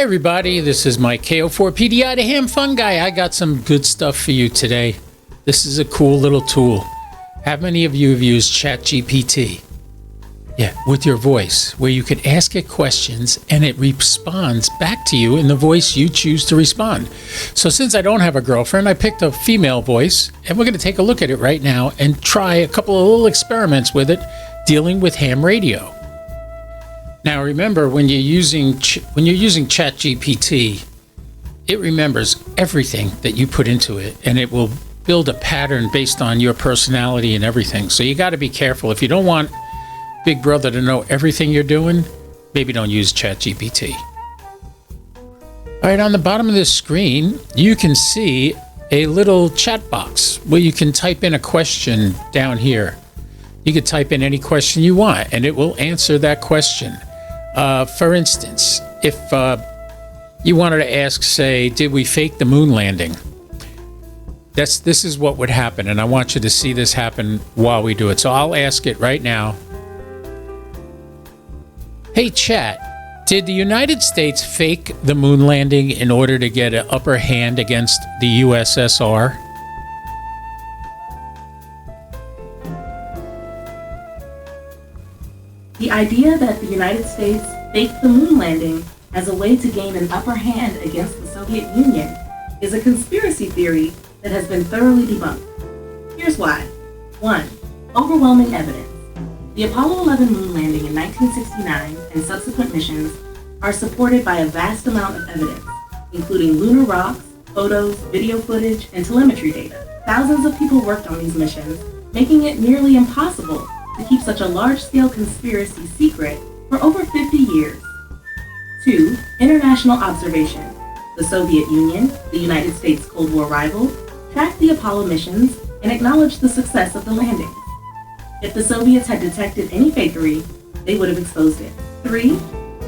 Hey everybody, this is my KO4PDI, the Ham Fun Guy. I got some good stuff for you today. This is a cool little tool. How many of you have used UChat GPT? Yeah, with your voice, where you can ask it questions and it responds back to you in the voice you choose to respond. So since I don't have a girlfriend, I picked a female voice, and we're going to take a look at it right now and try a couple of little experiments with it dealing with ham radio. Now remember, when you're using UChat GPT, it remembers everything that you put into it, and it will build a pattern based on your personality and everything. So you got to be careful. If you don't want Big Brother to know everything you're doing, maybe don't use UChat GPT. All right, on the bottom of this screen, you can see a little chat box where you can type in a question down here. You could type in any question you want, and it will answer that question. For instance, if you wanted to ask, say, did we fake the moon landing? This is what would happen, and I want you to see this happen while we do it. So I'll ask it right now. Hey, chat, did the United States fake the moon landing in order to get an upper hand against the USSR? The idea that the United States faked the moon landing as a way to gain an upper hand against the Soviet Union is a conspiracy theory that has been thoroughly debunked. Here's why. 1. Overwhelming evidence. The Apollo 11 moon landing in 1969 and subsequent missions are supported by a vast amount of evidence, including lunar rocks, photos, video footage, and telemetry data. Thousands of people worked on these missions, making it nearly impossible to keep such a large-scale conspiracy secret for over 50 years. 2. International observation. The Soviet Union, the United States Cold War rival, tracked the Apollo missions and acknowledged the success of the landings. If the Soviets had detected any fakery, they would have exposed it. 3.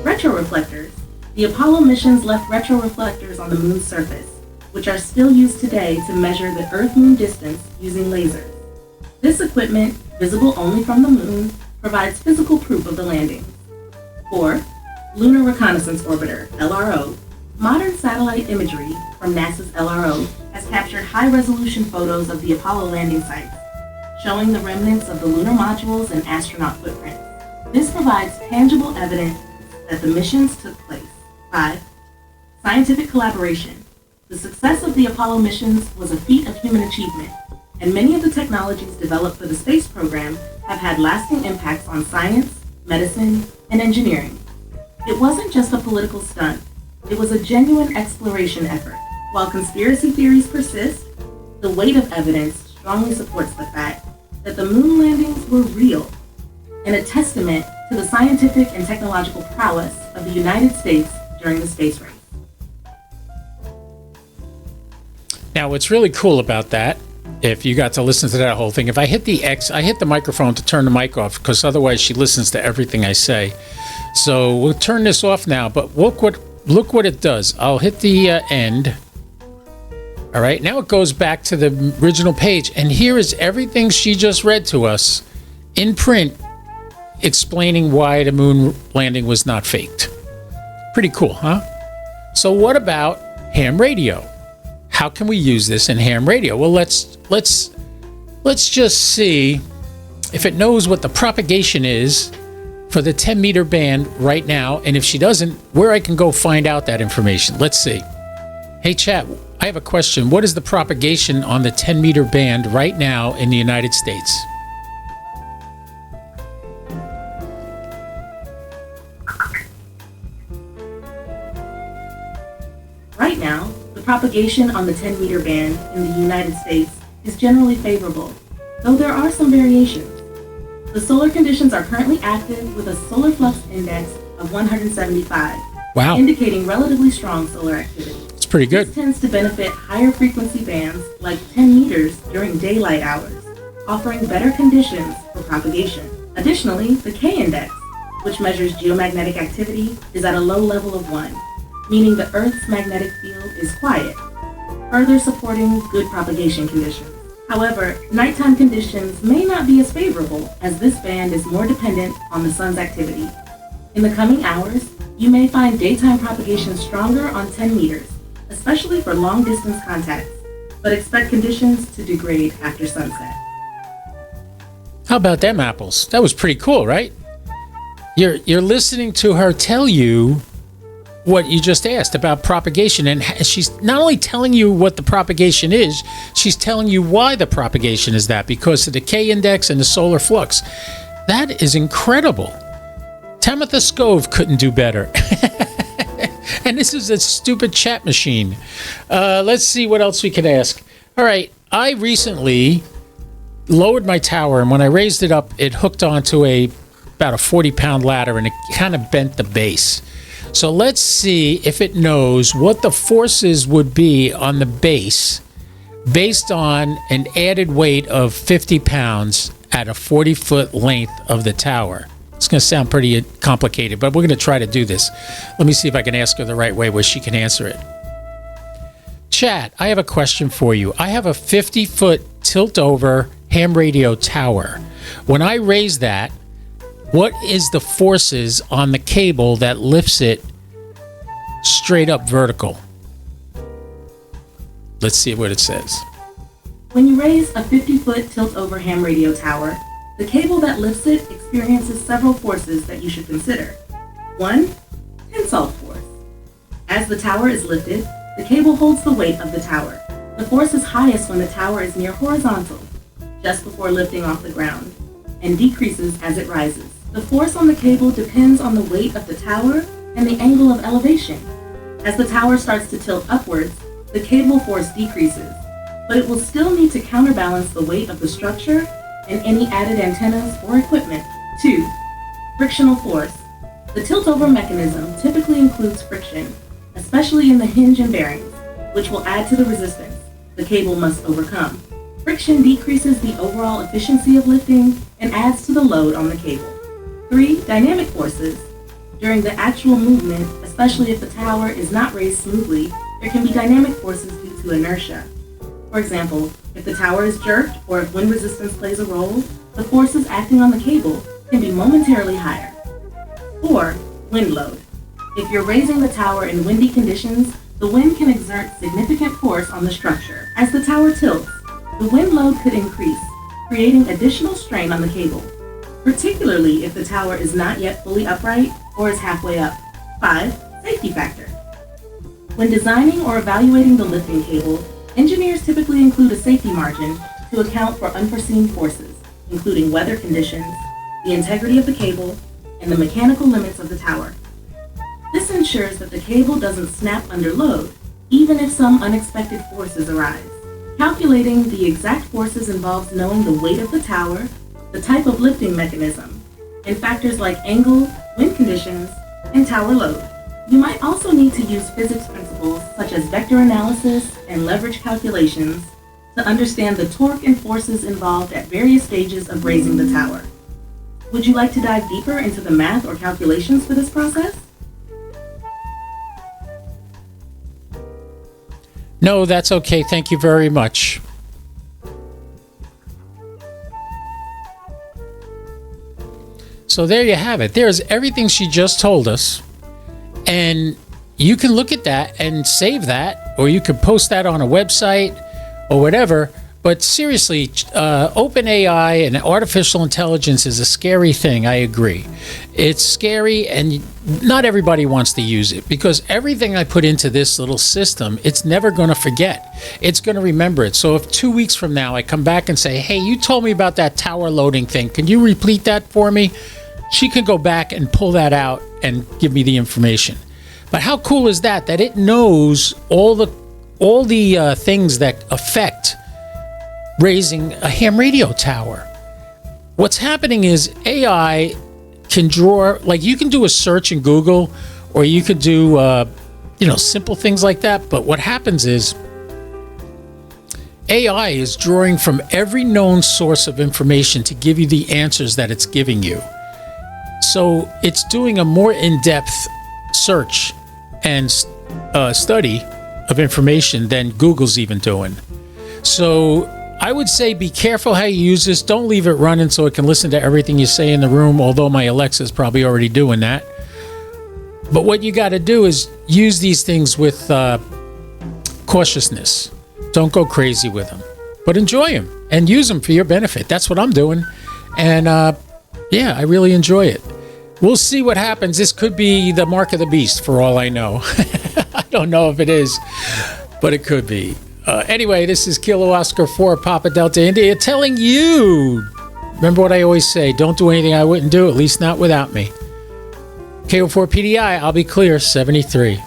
Retroreflectors. The Apollo missions left retroreflectors on the moon's surface, which are still used today to measure the Earth-Moon distance using lasers. This equipment, visible only from the moon, provides physical proof of the landing. 4. Lunar Reconnaissance Orbiter, LRO. Modern satellite imagery from NASA's LRO has captured high-resolution photos of the Apollo landing sites, showing the remnants of the lunar modules and astronaut footprints. This provides tangible evidence that the missions took place. 5. Scientific collaboration. The success of the Apollo missions was a feat of human achievement, and many of the technologies developed for the space program have had lasting impacts on science, medicine, and engineering. It wasn't just a political stunt. It was a genuine exploration effort. While conspiracy theories persist, the weight of evidence strongly supports the fact that the moon landings were real and a testament to the scientific and technological prowess of the United States during the space race. Now, what's really cool about that, if you got to listen to that whole thing, if I hit the X, I hit the microphone to turn the mic off, because otherwise she listens to everything I say. So we'll turn this off now, but look what it does. I'll hit the end. All right, now it goes back to the original page, and here is everything she just read to us in print, explaining why the moon landing was not faked. Pretty cool, huh? So what about ham radio? How can we use this in ham radio? Well, let's just see if it knows what the propagation is for the 10-meter band right now, and if she doesn't, where I can go find out that information. Let's see. Hey, chat, I have a question. What is the propagation on the 10-meter band right now in the United States? Right now, the propagation on the 10-meter band in the United States is generally favorable, though there are some variations. The solar conditions are currently active with a solar flux index of 175, Wow. indicating relatively strong solar activity. It's pretty good. This tends to benefit higher frequency bands like 10 meters during daylight hours, offering better conditions for propagation. Additionally, the K index, which measures geomagnetic activity, is at a low level of 1, meaning the Earth's magnetic field is quiet, further supporting good propagation conditions. However, nighttime conditions may not be as favorable, as this band is more dependent on the sun's activity. In the coming hours, You may find daytime propagation stronger on 10 meters, especially for long-distance contacts, but expect conditions to degrade after sunset. How about them apples? That was pretty cool, right? You're listening to her tell you what you just asked about propagation, and she's not only telling you what the propagation is, she's telling you why the propagation is that, because of the K index and the solar flux. That is incredible. Tamitha Scove couldn't do better. And this is a stupid chat machine. Let's see what else we can ask. All right, I recently lowered my tower, and when I raised it up, it hooked onto about a 40-pound ladder, and it kind of bent the base. So let's see if it knows what the forces would be on the base based on an added weight of 50 pounds at a 40-foot length of the tower. It's going to sound pretty complicated, but we're going to try to do this. Let me see if I can ask her the right way where she can answer it. Chat, I have a question for you. I have a 50-foot tilt-over ham radio tower. When I raise that, what is the forces on the cable that lifts it straight up vertical? Let's see what it says. When you raise a 50-foot tilt-over ham radio tower, the cable that lifts it experiences several forces that you should consider. 1. Tensile force. As the tower is lifted, the cable holds the weight of the tower. The force is highest when the tower is near horizontal, just before lifting off the ground, and decreases as it rises. The force on the cable depends on the weight of the tower and the angle of elevation. As the tower starts to tilt upwards, the cable force decreases, but it will still need to counterbalance the weight of the structure and any added antennas or equipment. 2. Frictional force. The tilt-over mechanism typically includes friction, especially in the hinge and bearings, which will add to the resistance the cable must overcome. Friction decreases the overall efficiency of lifting and adds to the load on the cable. 3. Dynamic forces. During the actual movement, especially if the tower is not raised smoothly, there can be dynamic forces due to inertia. For example, if the tower is jerked or if wind resistance plays a role, the forces acting on the cable can be momentarily higher. 4. Wind load. If you're raising the tower in windy conditions, the wind can exert significant force on the structure. As the tower tilts, the wind load could increase, creating additional strain on the cable, particularly if the tower is not yet fully upright or is halfway up. 5. Safety factor. When designing or evaluating the lifting cable, engineers typically include a safety margin to account for unforeseen forces, including weather conditions, the integrity of the cable, and the mechanical limits of the tower. This ensures that the cable doesn't snap under load, even if some unexpected forces arise. Calculating the exact forces involves knowing the weight of the tower, the type of lifting mechanism, and factors like angle, wind conditions, and tower load. You might also need to use physics principles such as vector analysis and leverage calculations to understand the torque and forces involved at various stages of raising the tower. Would you like to dive deeper into the math or calculations for this process? No, that's okay. Thank you very much. So there you have it. There's everything she just told us. And you can look at that and save that, or you could post that on a website or whatever. But seriously, OpenAI and artificial intelligence is a scary thing. I agree. It's scary, and not everybody wants to use it, because everything I put into this little system, it's never going to forget. It's going to remember it. So if 2 weeks from now I come back and say, hey, you told me about that tower loading thing, can you repeat that for me? She can go back and pull that out and give me the information. But how cool is that? That it knows all the things that affect raising a ham radio tower. What's happening is AI can draw, like you can do a search in Google, or you could do, simple things like that. But what happens is AI is drawing from every known source of information to give you the answers that it's giving you. So it's doing a more in-depth search and study of information than Google's even doing. So I would say be careful how you use this. Don't leave it running so it can listen to everything you say in the room, although my Alexa is probably already doing that. But what you got to do is use these things with cautiousness. Don't go crazy with them, but enjoy them and use them for your benefit. That's what I'm doing. And yeah, I really enjoy it. We'll see what happens. This could be the mark of the beast for all I know. I don't know if it is, but it could be. Anyway, this is Kilo Oscar 4 Papa Delta India telling you, remember what I always say, don't do anything I wouldn't do, at least not without me. KO4 PDI, I'll be clear, 73.